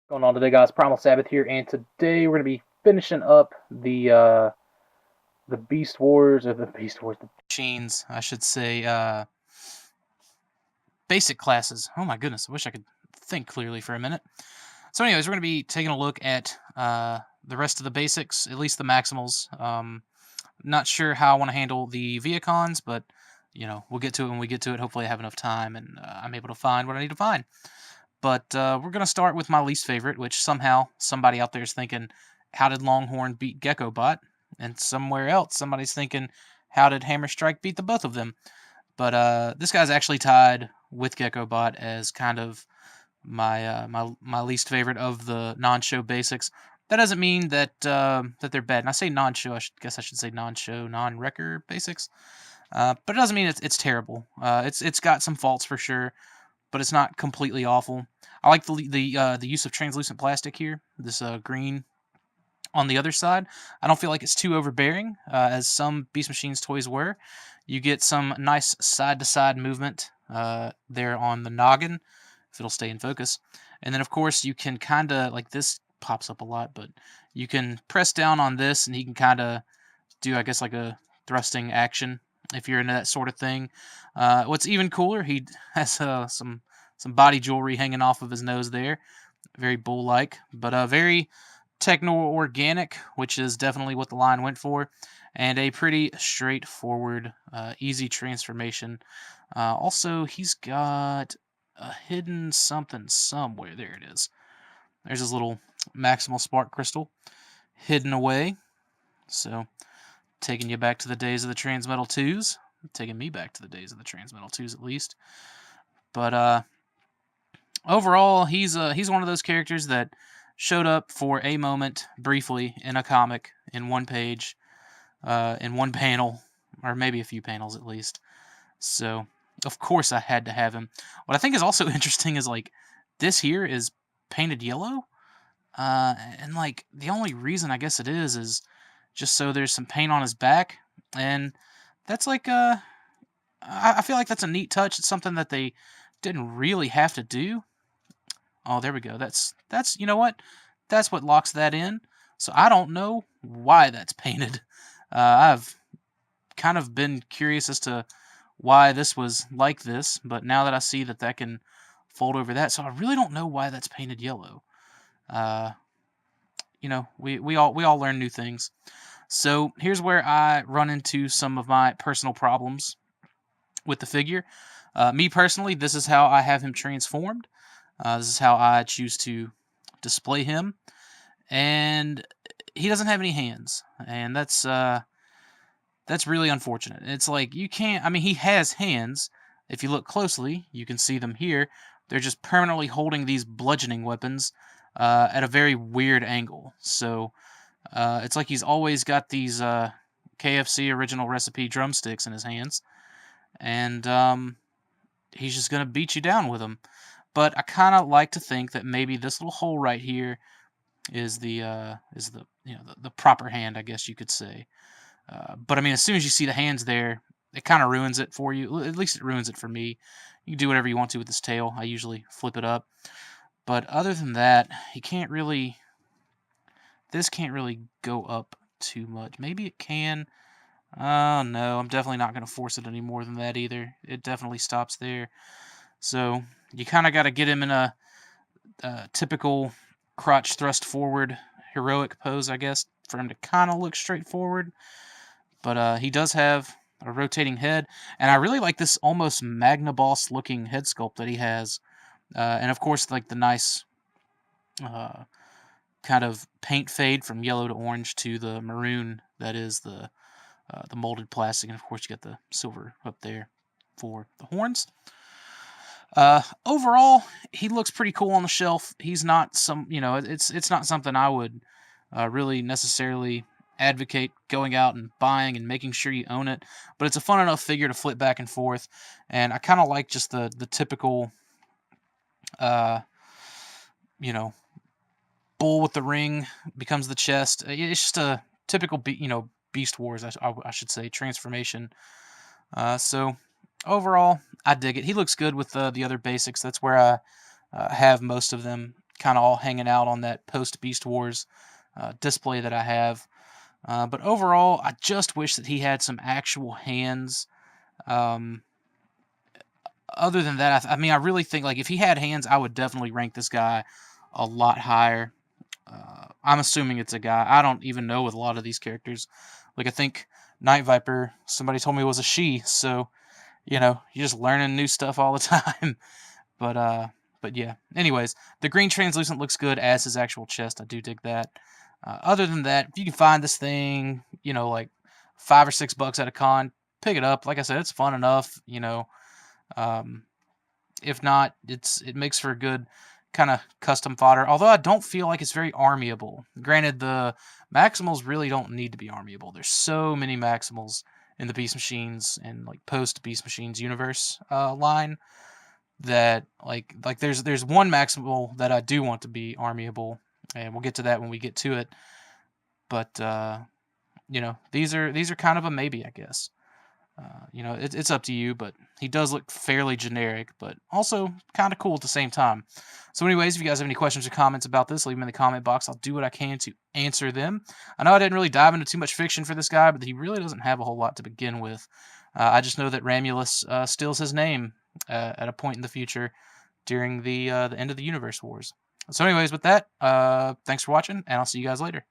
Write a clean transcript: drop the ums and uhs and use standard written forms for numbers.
Going on today, guys? Primal Sabbath here, and today we're gonna be finishing up the Beast Wars or the Beast Wars. Machines, I should say, basic classes. Oh my goodness, I wish I could think clearly for a minute. So, anyways, we're going to be taking a look at the rest of the basics, at least the maximals. Not sure how I want to handle the Viacons, but we'll get to it when we get to it. Hopefully, I have enough time and I'm able to find what I need to find. But we're going to start with my least favorite, which somehow somebody out there is thinking, how did Longhorn beat Geckobot? And somewhere else, somebody's thinking, how did Hammer Strike beat the both of them? But this guy's actually tied with Geckobot as kind of my least favorite of the non-show basics. That doesn't mean that they're bad. And I say non-show, guess I should say non-show, non-wrecker basics. But it doesn't mean it's terrible. It's got some faults for sure, but it's not completely awful. I like the use of translucent plastic here. This green on the other side. I don't feel like it's too overbearing, as some Beast Machines toys were. You get some nice side-to-side movement there on the noggin, if it'll stay in focus. And then, of course, you can kind of, like this pops up a lot, but you can press down on this, and he can kind of do, I guess, like a thrusting action, if you're into that sort of thing. What's even cooler, he has some body jewelry hanging off of his nose there. Very bull-like, but very techno-organic, which is definitely what the line went for, and a pretty straightforward, easy transformation. Also, he's got a hidden something somewhere. There it is. There's his little maximal spark crystal hidden away. So, taking you back to the days of the Transmetal 2s. Taking me back to the days of the Transmetal 2s, at least. But overall, he's one of those characters that showed up for a moment briefly in a comic, in one page, in one panel, or maybe a few panels at least. So, of course, I had to have him. What I think is also interesting is like this here is painted yellow, and like the only reason I guess it is just so there's some paint on his back, and that's like I feel like that's a neat touch. It's something that they didn't really have to do. Oh, there we go. That's you know what? That's what locks that in. So I don't know why that's painted. I've kind of been curious as to why this was like this, but now that I see that can fold over that, so I really don't know why that's painted yellow. Uh, we all learn new things. So here's where I run into some of my personal problems with the figure. Me personally, this is how I have him transformed. This is how I choose to display him, and he doesn't have any hands, and that's really unfortunate. It's like you can't. I mean, he has hands. If you look closely, you can see them here. They're just permanently holding these bludgeoning weapons at a very weird angle. So it's like he's always got these KFC original recipe drumsticks in his hands, and he's just gonna beat you down with them. But I kind of like to think that maybe this little hole right here is the the proper hand, I guess you could say. But I mean, as soon as you see the hands there, it kind of ruins it for you. At least it ruins it for me. You can do whatever you want to with this tail. I usually flip it up. But other than that, you can't really. This can't really go up too much. Maybe it can. Oh no, I'm definitely not going to force it any more than that either. It definitely stops there. So you kind of got to get him in a typical crotch thrust forward heroic pose, I guess, for him to kind of look straightforward. But he does have a rotating head, and I really like this almost Magna Boss looking head sculpt that he has, and of course, like the nice uh, kind of paint fade from yellow to orange to the maroon that is the molded plastic, and of course, you got the silver up there for the horns. Overall, he looks pretty cool on the shelf. He's not it's not something I would really necessarily advocate going out and buying and making sure you own it. But it's a fun enough figure to flip back and forth, and I kind of like just the typical, uh, you know, bull with the ring becomes the chest. It's just a typical, Beast Wars, I should say, transformation. So overall, I dig it. He looks good with the other basics. That's where I have most of them. kind of all hanging out on that post Beast Wars display that I have. But overall, I just wish that he had some actual hands. Um, Other than that, I mean, I really think like if he had hands, I would definitely rank this guy a lot higher. I'm assuming it's a guy. I don't even know with a lot of these characters. Like I think Night Viper, somebody told me was a she, so you're just learning new stuff all the time. But but yeah. Anyways, the green translucent looks good as his actual chest. I do dig that. Other than that, if you can find this thing, like $5 or $6 at a con, pick it up. Like I said, it's fun enough. Um, if not, it makes for a good kind of custom fodder. Although I don't feel like it's very armyable. Granted, the Maximals really don't need to be armyable. There's so many Maximals in the Beast Machines and like post Beast Machines universe line that like there's one Maximal that I do want to be armyable, and we'll get to that when we get to it. But these are kind of a maybe, I guess. It's up to you, but he does look fairly generic, but also kind of cool at the same time. So anyways, if you guys have any questions or comments about this, leave them in the comment box. I'll do what I can to answer them. I know I didn't really dive into too much fiction for this guy, but he really doesn't have a whole lot to begin with. I just know that Ramulus steals his name at a point in the future during the end of the Universe Wars. So anyways, with that, thanks for watching, and I'll see you guys later.